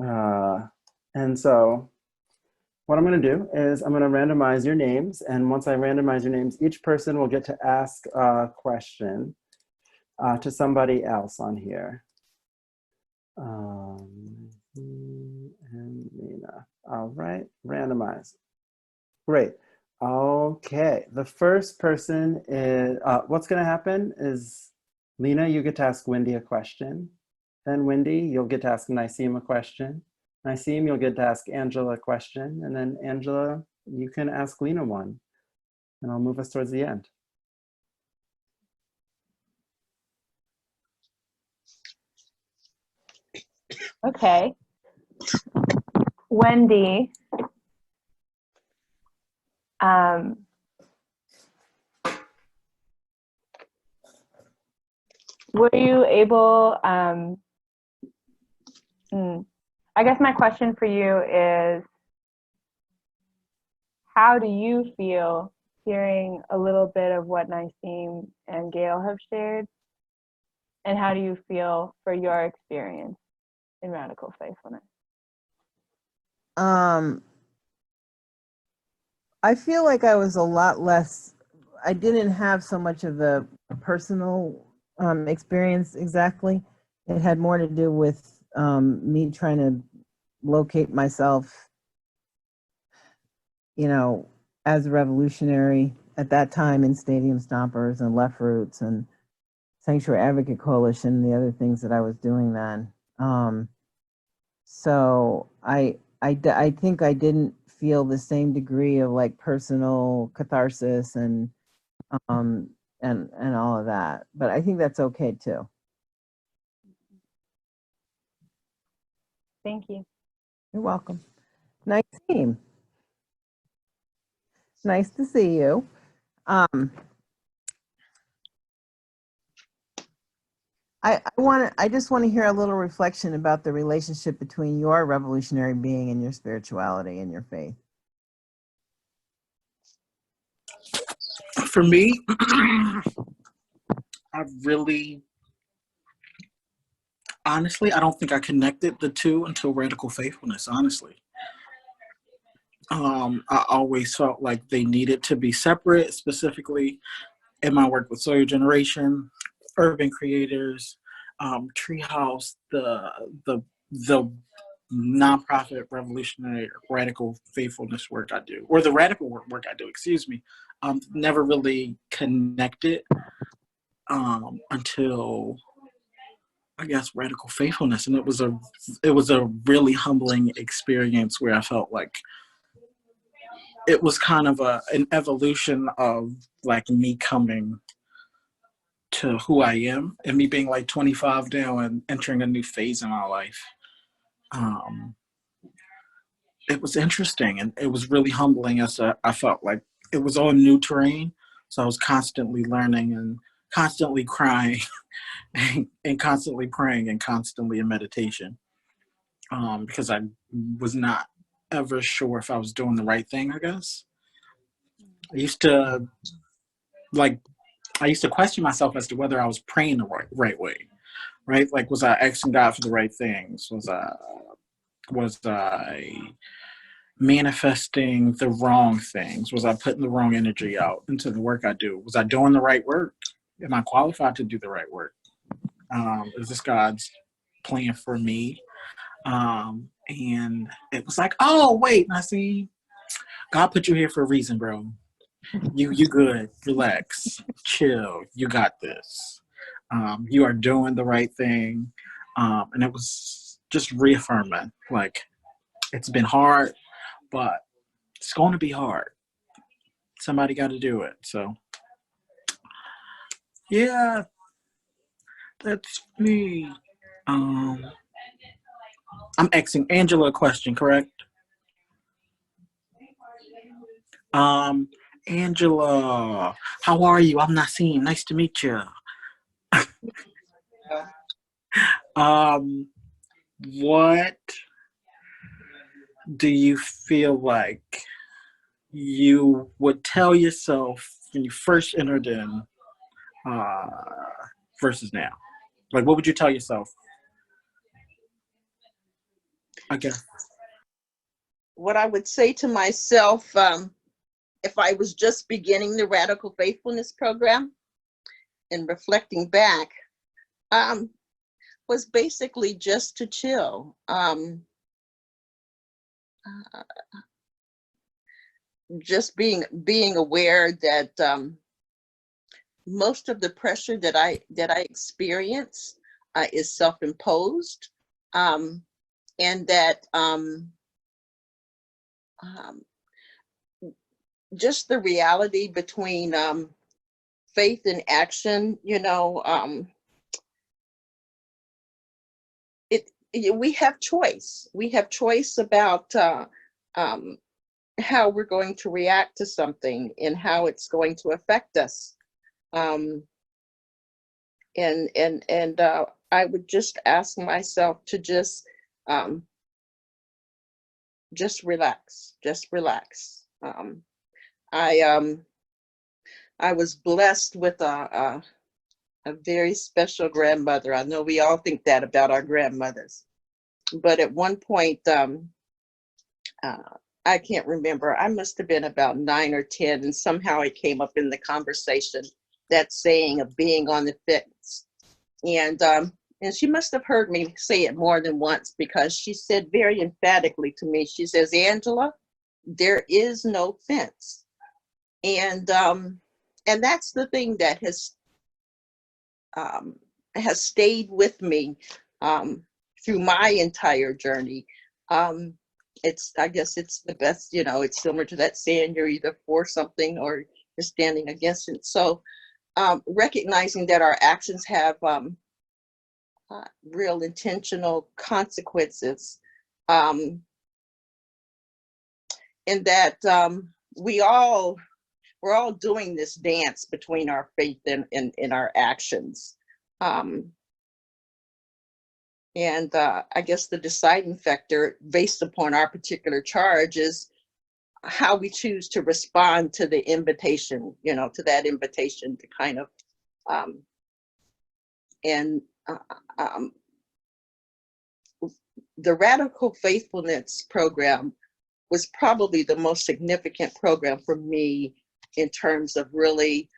Uh, and so what I'm going to do is I'm going to randomize your names. And once I randomize your names, each person will get to ask a question to somebody else on here. And Lena. All right, randomize. Great. Okay, the first person is, what's going to happen is, Lena, you get to ask Wendy a question. Then Wendy, you'll get to ask Niceem a question. Niceem, you'll get to ask Angela a question. And then Angela, you can ask Lena one. And I'll move us towards the end. Okay. Wendy, were you able, I guess my question for you is, how do you feel hearing a little bit of what Niceem and Gail have shared? And how do you feel for your experience in radical faithfulness? I feel like I was a lot less, I didn't have so much of the personal experience exactly. It had more to do with me trying to locate myself, you know, as a revolutionary at that time in Stadium Stompers and Left Roots and Sanctuary Advocate Coalition and the other things that I was doing then. So I think I didn't feel the same degree of like personal catharsis and all of that, but I think that's okay too. Thank you. You're welcome. Nice team. Nice to see you. I just want to hear a little reflection about the relationship between your revolutionary being and your spirituality and your faith. For me, I really, honestly, I don't think I connected the two until radical faithfulness, honestly. I always felt like they needed to be separate, specifically in my work with Soil Generation, Urban Creators, Treehouse, the nonprofit revolutionary radical faithfulness work I do, or the radical work I do, excuse me, never really connected until I guess radical faithfulness, and it was a really humbling experience where I felt like it was kind of an evolution of like me coming to who I am and me being like 25 now and entering a new phase in my life. It was interesting and it was really humbling as I felt like it was all new terrain. So I was constantly learning and constantly crying and constantly praying and constantly in meditation because I was not ever sure if I was doing the right thing, I guess. I used to question myself as to whether I was praying the right way, right? Like, was I asking God for the right things? Was I manifesting the wrong things? Was I putting the wrong energy out into the work I do? Was I doing the right work? Am I qualified to do the right work? Is this God's plan for me? And it was like, oh wait, I see, God put you here for a reason, bro. You good, relax, chill, you got this. You are doing the right thing. And it was just reaffirming, like, it's been hard, but it's going to be hard. Somebody got to do it. So, yeah, that's me. I'm asking Angela a question, correct? Angela, how are you? I'm Naseem. Nice to meet you. What do you feel like you would tell yourself when you first entered in versus now? Like, what would you tell yourself? I guess. What I would say to myself, if I was just beginning the Radical Faithfulness program and reflecting back, was basically just to chill. Just being aware that most of the pressure that I experience is self-imposed, and that just the reality between faith and action, we have choice. We have choice about how we're going to react to something and how it's going to affect us. And I would just ask myself to just relax, just relax. I was blessed with a very special grandmother. I know we all think that about our grandmothers, but at one point, I can't remember. I must have been about 9 or 10, and somehow it came up in the conversation, that saying of being on the fence. And she must have heard me say it more than once, because she said very emphatically to me, she says, Angela, there is no fence. And that's the thing that has stayed with me through my entire journey. I guess it's the best, it's similar to that saying, you're either for something or you're standing against it. So recognizing that our actions have real intentional consequences, and that we're all doing this dance between our faith and our actions. And I guess the deciding factor based upon our particular charge is how we choose to respond to the invitation, to that invitation to kind of, the Radical Faithfulness program was probably the most significant program for me in terms of really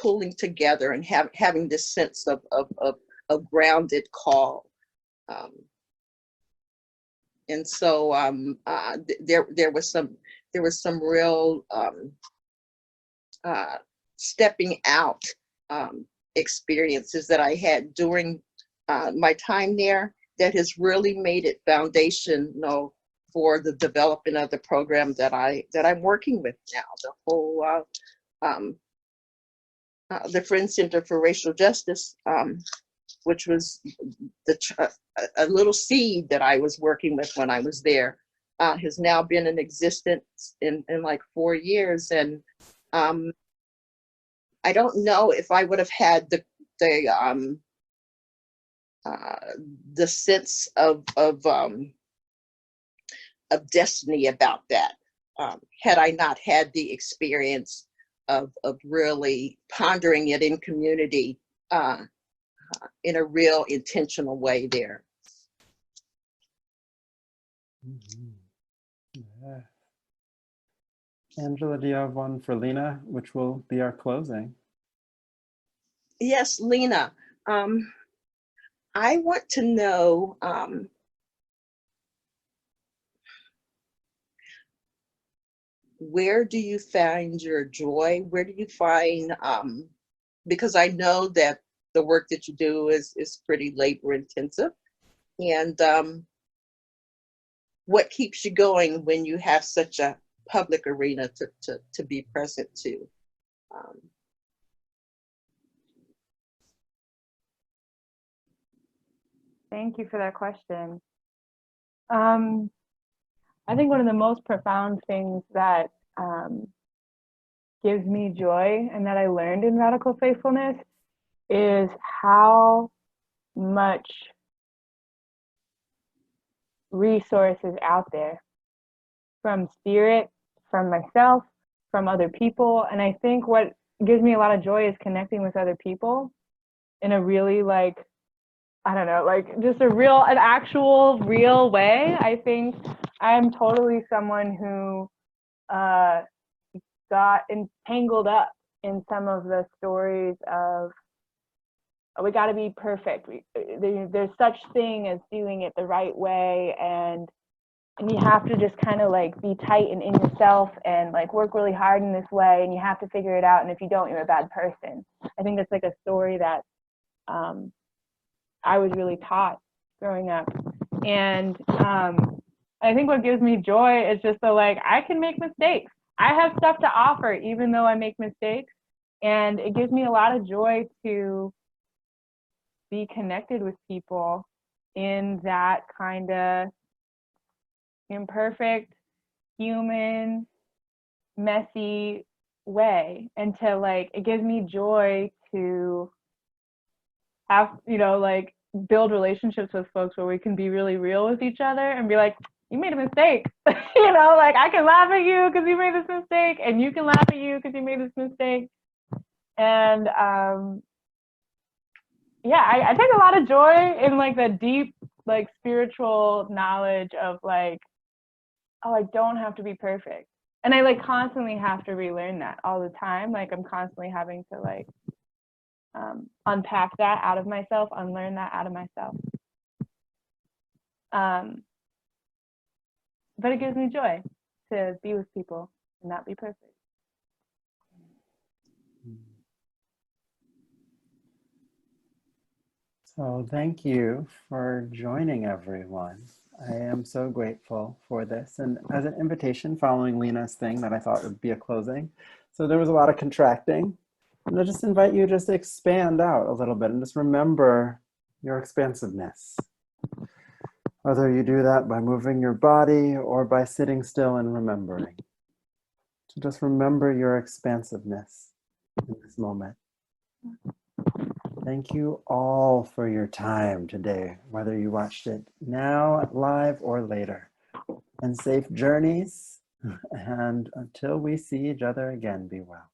pulling together and having this sense of grounded call. And so there was some real stepping out experiences that I had during my time there that has really made it foundational for the development of the program that I'm working with now. The whole the Friends Center for Racial Justice, which was a little seed that I was working with when I was there, has now been in existence in like 4 years. And I don't know if I would have had the sense of destiny about that had I not had the experience of really pondering it in community in a real intentional way there. Mm-hmm. Yeah. Angela, do you have one for Lena, which will be our closing? Yes, Lena. I want to know where do you find your joy? Where do you find, because I know that the work that you do is pretty labor intensive, and what keeps you going when you have such a public arena to be present to? Thank you for that question. I think one of the most profound things that gives me joy and that I learned in Radical Faithfulness is how much resources out there from spirit, from myself, from other people. And I think what gives me a lot of joy is connecting with other people in a really I don't know, like just an actual real way. I think I'm totally someone who got entangled up in some of the stories of, oh, we got to be perfect. There's such thing as doing it the right way, and you have to just kind of like be tight and in yourself and like work really hard in this way, and you have to figure it out. And if you don't, you're a bad person. I think that's like a story that I was really taught growing up, and I think what gives me joy is just the like I can make mistakes. I have stuff to offer even though I make mistakes, and it gives me a lot of joy to be connected with people in that kind of imperfect, human, messy way. And to like, it gives me joy to have, like build relationships with folks where we can be really real with each other and be like, you made a mistake. Like I can laugh at you because you made this mistake, and you can laugh at you because you made this mistake. And yeah, I take a lot of joy in like the deep, like spiritual knowledge of like, oh, I don't have to be perfect. And I like constantly have to relearn that all the time. Like I'm constantly having to like unpack that out of myself, unlearn that out of myself. But it gives me joy to be with people and not be perfect. So thank you for joining, everyone. I am so grateful for this. And as an invitation following Lena's thing that I thought would be a closing. So there was a lot of contracting. And I just invite you just to expand out a little bit and just remember your expansiveness. Whether you do that by moving your body or by sitting still and remembering. So just remember your expansiveness in this moment. Thank you all for your time today, whether you watched it now, live, or later. And safe journeys. And until we see each other again, be well.